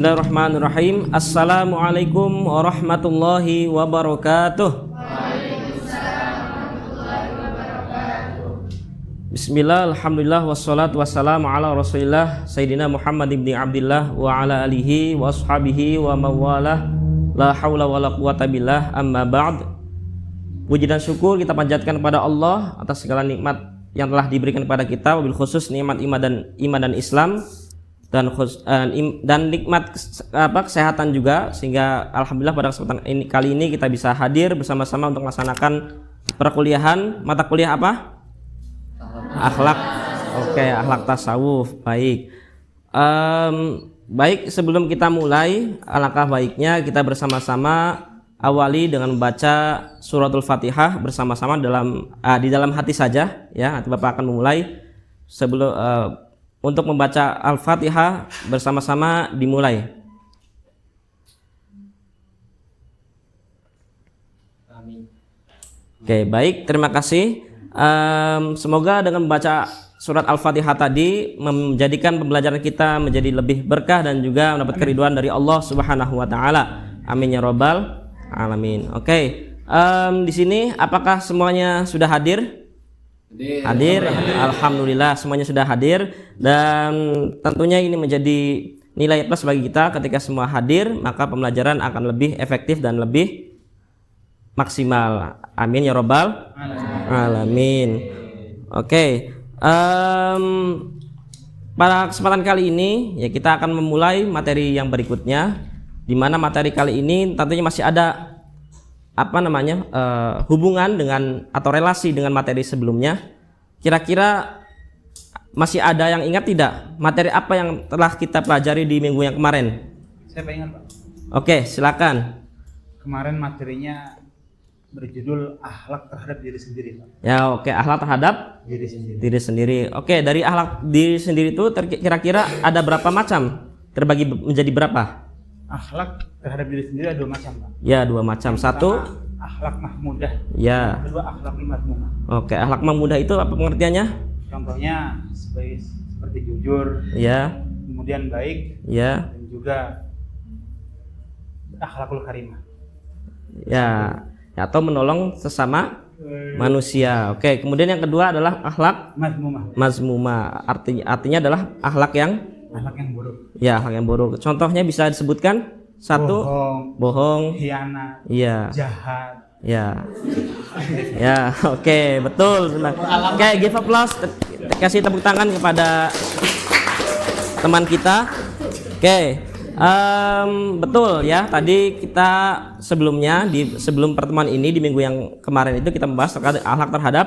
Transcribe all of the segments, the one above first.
Bismillahirrahmanirrahim. Assalamualaikum warahmatullahi wabarakatuh. Bismillah, alhamdulillah, wassalatu wassalamu ala rasulillah Sayyidina Muhammad ibn Abdillah wa ala alihi wa ashabihi wa mawalah. La hawla wa la quwata billah, amma ba'd. Puji dan syukur kita panjatkan kepada Allah atas segala nikmat yang telah diberikan kepada kita, wabil khusus nikmat iman dan Islam, dan nikmat kesehatan juga, sehingga alhamdulillah pada kesempatan kali ini kita bisa hadir bersama-sama untuk melaksanakan perkuliahan mata kuliah apa? Akhlak. Oke, akhlak tasawuf. Baik. Baik, sebelum kita mulai, alangkah baiknya kita bersama-sama awali dengan membaca suratul Fatihah bersama-sama di dalam hati saja, ya. Nanti Bapak akan memulai. Sebelum untuk membaca Al-Fatihah bersama-sama dimulai. Amin. Oke, baik, terima kasih. Semoga dengan membaca surat Al-Fatihah tadi menjadikan pembelajaran kita menjadi lebih berkah dan juga mendapat keridhaan dari Allah Subhanahu wa taala. Amin ya rabbal alamin. Oke. Di sini apakah semuanya sudah hadir? Hadir. Alhamdulillah semuanya sudah hadir, dan tentunya ini menjadi nilai plus bagi kita. Ketika semua hadir, maka pembelajaran akan lebih efektif dan lebih maksimal. Amin ya rabbal alamin. Oke. Pada kesempatan kali ini ya kita akan memulai materi yang berikutnya, di mana materi kali ini tentunya masih ada hubungan dengan atau relasi dengan materi sebelumnya. Kira-kira masih ada yang ingat tidak materi apa yang telah kita pelajari di minggu yang kemarin? Saya ingat, Pak. Oke, silakan. Kemarin materinya berjudul akhlak terhadap diri sendiri, Pak. Ya, oke, akhlak terhadap diri sendiri. Oke, dari akhlak diri sendiri itu kira-kira ada berapa macam? Terbagi menjadi berapa? Akhlak terhadap diri sendiri ada 2 macam, Pak. Ya, 2 macam. Satu, akhlak mahmudah. Ya. Kedua, akhlak madmumah. Oke, akhlak mahmudah itu apa pengertiannya? Contohnya seperti jujur, Ya. kemudian baik, Ya. dan juga akhlakul karimah. Ya, atau menolong sesama manusia. Oke, kemudian yang kedua adalah akhlak mazmumah. Artinya adalah akhlak yang buruk. Ya, akhlak yang buruk. Contohnya bisa disebutkan? Satu, bohong, khianat, iya, jahat. Ya. Ya, oke, betul. Oke, give applause. Kasih tepuk tangan kepada teman kita. Oke. Betul ya, tadi kita sebelum pertemuan ini di minggu yang kemarin itu kita membahas terkait akhlak terhadap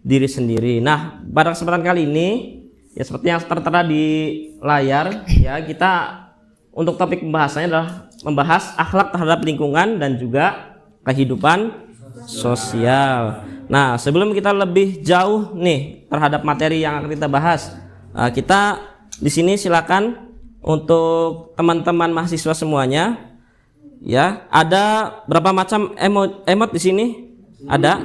diri sendiri. Nah, pada kesempatan kali ini ya seperti yang tertera di layar ya, kita untuk topik pembahasannya adalah membahas akhlak terhadap lingkungan dan juga kehidupan sosial. Nah, sebelum kita lebih jauh nih terhadap materi yang akan kita bahas, kita di sini silakan untuk teman-teman mahasiswa semuanya, ya, ada berapa macam emot di sini? Ada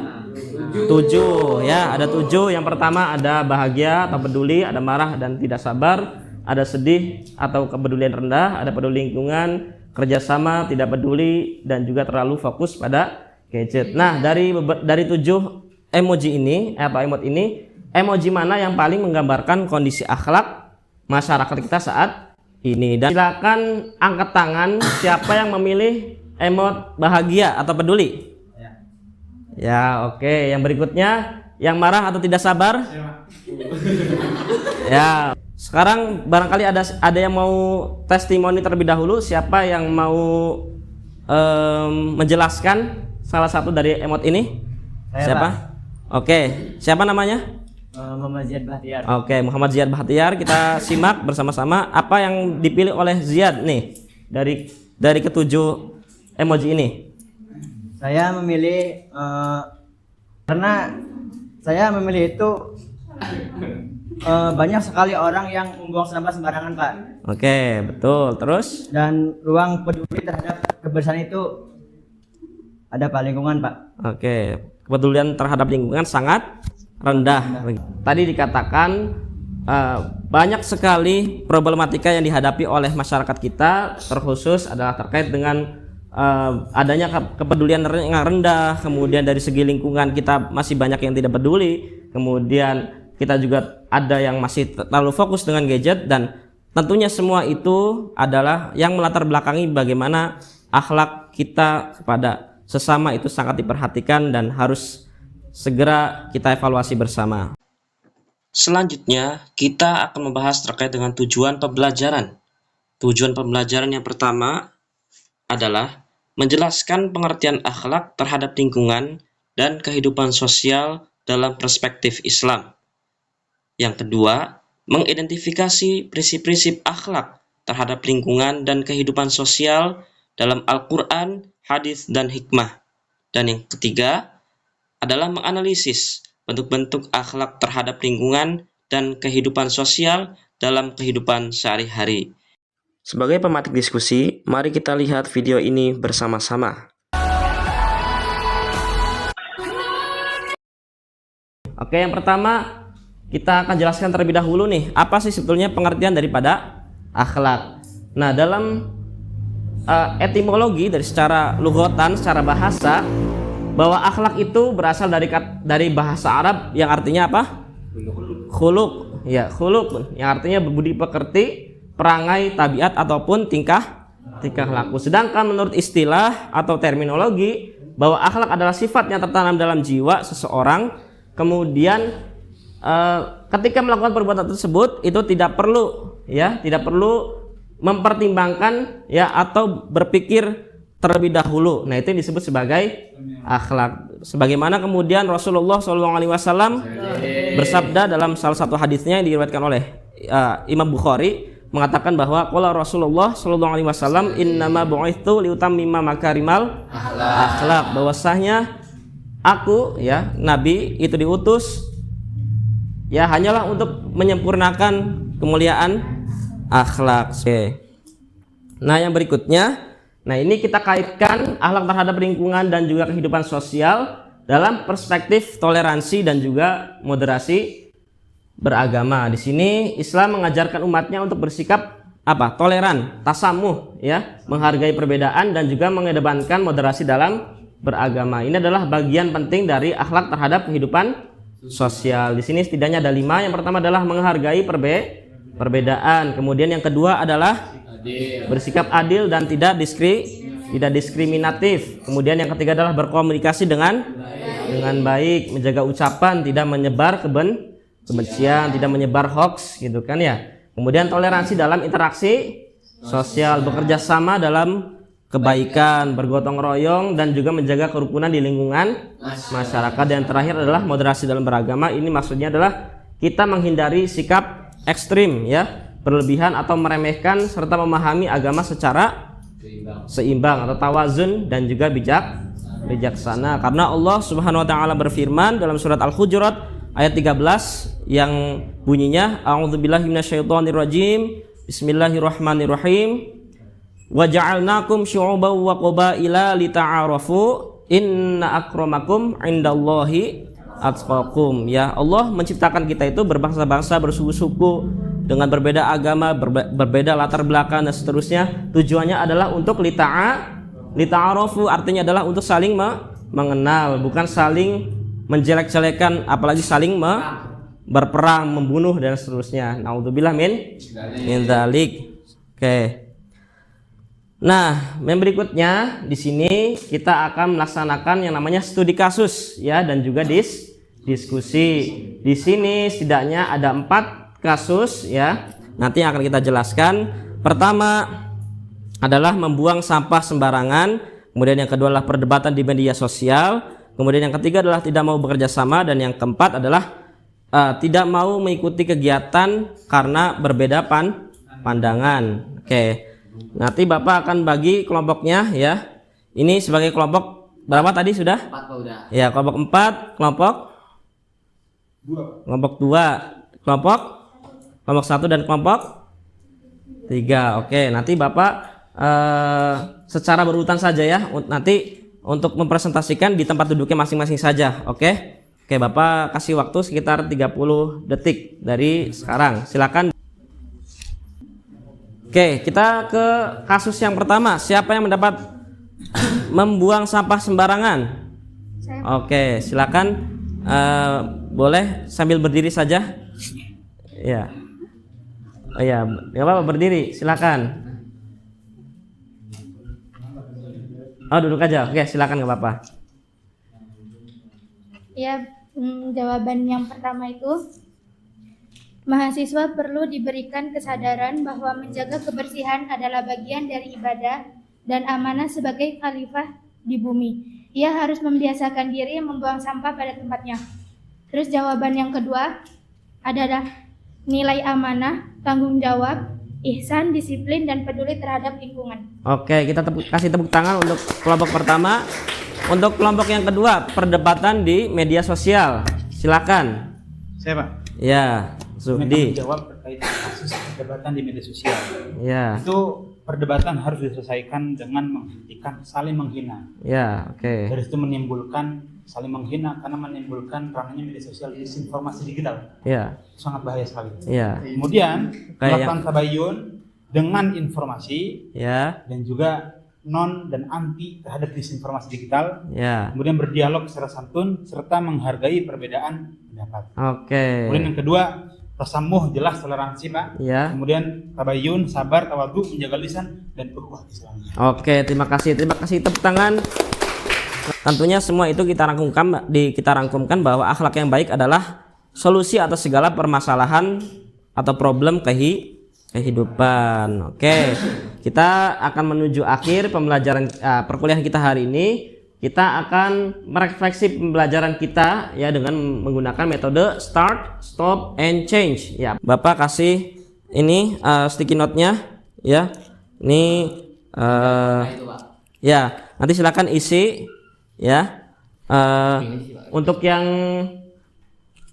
7, ya, ada 7. Yang pertama ada bahagia atau peduli, ada marah dan tidak sabar, ada sedih atau kepedulian rendah, ada peduli lingkungan, kerjasama, tidak peduli, dan juga terlalu fokus pada gadget. Nah, dari 7 emoji ini atau emot ini, emoji mana yang paling menggambarkan kondisi akhlak masyarakat kita saat ini? Dan silakan angkat tangan siapa yang memilih emot bahagia atau peduli. Ya, oke. Yang berikutnya, yang marah atau tidak sabar. Ya, sekarang barangkali ada yang mau testimoni terlebih dahulu. Siapa yang mau menjelaskan salah satu dari emot ini? Siapa? Oke, siapa namanya? Muhammad Ziyad Bahtiar. Oke, Muhammad Ziyad Bahtiar. Kita simak bersama-sama apa yang dipilih oleh Ziyad nih dari ketujuh emoji ini. Saya memilih karena saya memilih itu banyak sekali orang yang membuang sampah sembarangan, Pak. Oke, betul. Terus? Dan ruang peduli terhadap kebersihan itu ada Pak, lingkungan, Pak. Oke, kepedulian terhadap lingkungan sangat rendah. Tadi dikatakan banyak sekali problematika yang dihadapi oleh masyarakat kita, terkhusus adalah terkait dengan adanya kepedulian yang rendah, kemudian dari segi lingkungan kita masih banyak yang tidak peduli, kemudian kita juga ada yang masih terlalu fokus dengan gadget, dan tentunya semua itu adalah yang melatar belakangi bagaimana akhlak kita kepada sesama itu sangat diperhatikan dan harus segera kita evaluasi bersama. Selanjutnya, kita akan membahas terkait dengan tujuan pembelajaran. Tujuan pembelajaran yang pertama adalah menjelaskan pengertian akhlak terhadap lingkungan dan kehidupan sosial dalam perspektif Islam. Yang kedua, mengidentifikasi prinsip-prinsip akhlak terhadap lingkungan dan kehidupan sosial dalam Al-Quran, hadis, dan hikmah. Dan yang ketiga adalah menganalisis bentuk-bentuk akhlak terhadap lingkungan dan kehidupan sosial dalam kehidupan sehari-hari. Sebagai pematik diskusi, mari kita lihat video ini bersama-sama. Oke, yang pertama kita akan jelaskan terlebih dahulu nih, apa sih sebetulnya pengertian daripada akhlak. Nah, dalam etimologi dari secara lughatan, secara bahasa, bahwa akhlak itu berasal dari bahasa Arab yang artinya apa? Khuluq. Ya, khuluq yang artinya budi pekerti, perangai, tabiat ataupun tingkah laku. Sedangkan menurut istilah atau terminologi, bahwa akhlak adalah sifat yang tertanam dalam jiwa seseorang, kemudian ketika melakukan perbuatan tersebut itu tidak perlu mempertimbangkan atau berpikir terlebih dahulu. Nah, itu yang disebut sebagai akhlak. Sebagaimana kemudian Rasulullah SAW bersabda dalam salah satu hadisnya yang diriwayatkan oleh Imam Bukhari, mengatakan bahwa qala Rasulullah SAW, innama bu'itsu liutammima makarimal akhlak, bahwasanya aku Nabi itu diutus hanyalah untuk menyempurnakan kemuliaan akhlak. Oke. Nah, yang berikutnya, ini kita kaitkan akhlak terhadap lingkungan dan juga kehidupan sosial dalam perspektif toleransi dan juga moderasi beragama. Di sini Islam mengajarkan umatnya untuk bersikap toleran, tasamuh, menghargai perbedaan dan juga mengedepankan moderasi dalam beragama. Ini adalah bagian penting dari akhlak terhadap kehidupan sosial. Di sini setidaknya ada 5. Yang pertama adalah menghargai perbedaan. Kemudian yang kedua adalah bersikap adil dan tidak diskriminatif. Kemudian yang ketiga adalah berkomunikasi dengan baik, menjaga ucapan, tidak menyebar kebencian, tidak menyebar hoax gitu kan ya. Kemudian toleransi dalam interaksi sosial, bekerja sama dalam kebaikan, bergotong royong dan juga menjaga kerukunan di lingkungan masyarakat. Dan terakhir adalah moderasi dalam beragama. Ini maksudnya adalah kita menghindari sikap ekstrim berlebihan atau meremehkan, serta memahami agama secara seimbang atau tawazun dan juga bijaksana. Karena Allah Subhanahu wa taala berfirman dalam surat Al-Hujurat ayat 13 yang bunyinya, a'udzubillahi minasyaitonirrajim, bismillahirrahmanirrahim, wa ja'alnakum syu'uban wa qabaila lita'arafu inna akramakum indallahi atqakum. Ya, Allah menciptakan kita itu berbangsa-bangsa, bersuku-suku dengan berbeda agama, berbeda latar belakang dan seterusnya. Tujuannya adalah untuk lita'arafu, artinya adalah untuk saling mengenal, bukan saling menjelek-jelekan, apalagi saling berperang, membunuh dan seterusnya. Naudzubillah min dzalik. Oke. Nah, yang berikutnya di sini kita akan melaksanakan yang namanya studi kasus dan juga diskusi. Di sini setidaknya ada 4 kasus nanti yang akan kita jelaskan. Pertama adalah membuang sampah sembarangan, kemudian yang kedua adalah perdebatan di media sosial, kemudian yang ketiga adalah tidak mau bekerja sama, dan yang keempat adalah tidak mau mengikuti kegiatan karena berbeda pandangan. Oke. Nanti Bapak akan bagi kelompoknya Ini sebagai kelompok berapa tadi sudah? 4 Pak udah. Ya, kelompok 4, kelompok 2, kelompok 1 dan kelompok 3. Oke, nanti Bapak secara berurutan saja nanti untuk mempresentasikan di tempat duduknya masing-masing saja. Oke. Oke, Bapak kasih waktu sekitar 30 detik dari sekarang. Silakan. Oke, kita ke kasus yang pertama. Siapa yang mendapat membuang sampah sembarangan? Oke, silakan. Boleh sambil berdiri saja. Ya. Oh ya, nggak apa-apa, berdiri. Silakan. Oh, duduk aja. Oke, silakan, nggak apa-apa. Ya, jawaban yang pertama itu, mahasiswa perlu diberikan kesadaran bahwa menjaga kebersihan adalah bagian dari ibadah dan amanah sebagai khalifah di bumi. Ia harus membiasakan diri membuang sampah pada tempatnya. Terus jawaban yang kedua adalah nilai amanah, tanggung jawab, ihsan, disiplin, dan peduli terhadap lingkungan. Oke, kita kasih tepuk tangan untuk kelompok pertama. Untuk kelompok yang kedua, perdebatan di media sosial. Silakan. Saya Pak. Ya, Zuhdi. Jawab terkait kasus perdebatan di media sosial. Ya. Itu perdebatan harus diselesaikan dengan menghentikan saling menghina. Ya, oke. Dari situ menimbulkan saling menghina karena menimbulkan ranahnya media sosial disinformasi digital. Ya. Sangat bahaya sekali. Ya. Kemudian Kayak melakukan tabayun dengan informasi Ya. dan juga non dan anti terhadap disinformasi digital. Ya. Kemudian berdialog secara santun serta menghargai perbedaan pendapat. Oke. Kemudian yang kedua, tasamuh, jelas toleransi Pak. Ya. Kemudian tabayun, sabar, tawadhu, menjaga lisan dan ukhuwah Islamiyah. Oke, terima kasih. Terima kasih, tepuk tangan. Tentunya semua itu kita rangkumkan bahwa akhlak yang baik adalah solusi atas segala permasalahan atau problem kehidupan. Oke, kita akan menuju akhir pembelajaran perkuliahan kita hari ini. Kita akan merefleksi pembelajaran kita ya dengan menggunakan metode start, stop, and change. Ya, Bapak kasih ini sticky note-nya ya. Ini ya, nanti silakan isi ya. Untuk yang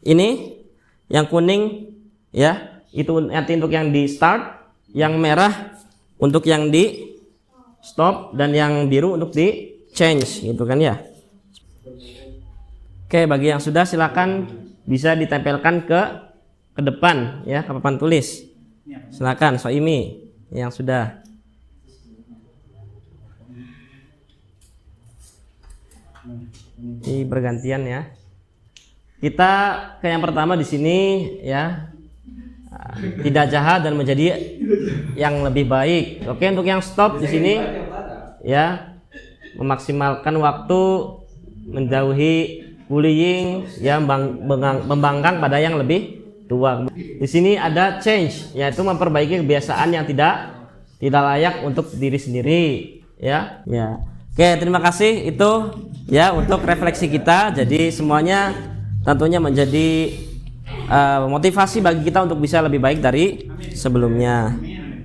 ini, yang kuning ya. Itu nanti untuk yang di start, yang merah untuk yang di stop, dan yang biru untuk di change gitu kan ya. Oke, bagi yang sudah silakan bisa ditempelkan ke depan ya, ke papan tulis. Silakan Soimi yang sudah. Ini bergantian ya. Kita ke yang pertama di sini ya. Tidak jahat dan menjadi yang lebih baik. Oke, untuk yang stop di sini ya, memaksimalkan waktu, menjauhi bullying, ya, membangkang pada yang lebih tua. Di sini ada change, yaitu memperbaiki kebiasaan yang tidak layak untuk diri sendiri, ya. Ya. Oke, terima kasih itu ya untuk refleksi kita. Jadi semuanya tentunya menjadi motivasi bagi kita untuk bisa lebih baik dari sebelumnya.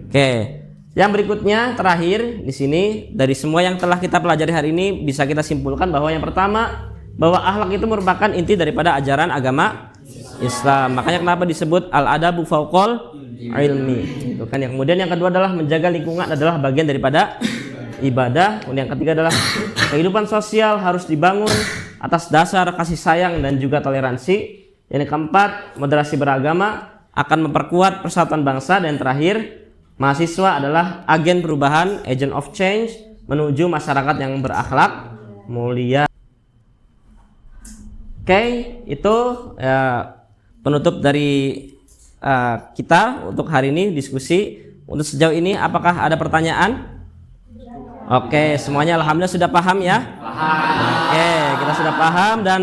Oke, yang berikutnya terakhir di sini dari semua yang telah kita pelajari hari ini bisa kita simpulkan bahwa yang pertama, bahwa akhlak itu merupakan inti daripada ajaran agama Islam. Makanya kenapa disebut al-adabu fauqal ilmi. Itu kan. Yang kemudian yang kedua adalah menjaga lingkungan adalah bagian daripada ibadah. Kemudian yang ketiga adalah kehidupan sosial harus dibangun atas dasar kasih sayang dan juga toleransi. Yang keempat, moderasi beragama akan memperkuat persatuan bangsa. Dan terakhir, mahasiswa adalah agen perubahan, agent of change, menuju masyarakat yang berakhlak mulia. Oke, itu penutup dari kita untuk hari ini diskusi. Untuk sejauh ini, apakah ada pertanyaan? Oke, semuanya alhamdulillah sudah paham ya? Oke, kita sudah paham. Dan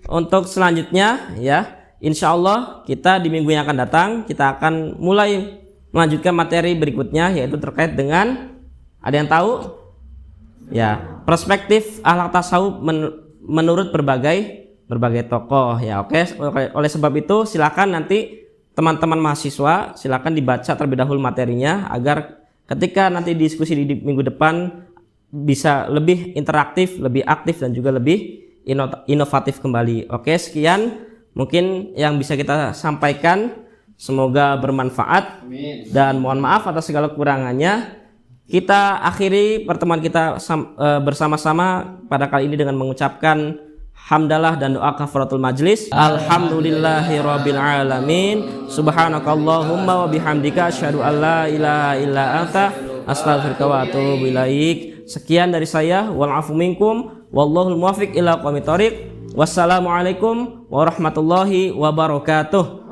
untuk selanjutnya ya, insya Allah kita di minggu yang akan datang kita akan mulai melanjutkan materi berikutnya, yaitu terkait dengan, ada yang tahu? Ya, perspektif akhlak tasawuf menurut berbagai tokoh ya. Oke, oleh sebab itu silakan nanti teman-teman mahasiswa silakan dibaca terlebih dahulu materinya, agar ketika nanti diskusi di minggu depan bisa lebih interaktif, lebih aktif, dan juga lebih inovatif kembali. Oke, sekian mungkin yang bisa kita sampaikan. Semoga bermanfaat. Amin. Dan mohon maaf atas segala kekurangannya. Kita akhiri pertemuan kita bersama-sama pada kali ini dengan mengucapkan hamdalah dan doa kafaratul majlis. Alhamdulillahirabbil alamin. Subhanakallahumma wa bihamdika asyhadu an la ilaha illa anta astaghfiruka wa atubu ilaik. Sekian dari saya, wal afu minkum wallahul muwaffiq ila aqwamit thoriq. Wassalamualaikum warahmatullahi wabarakatuh.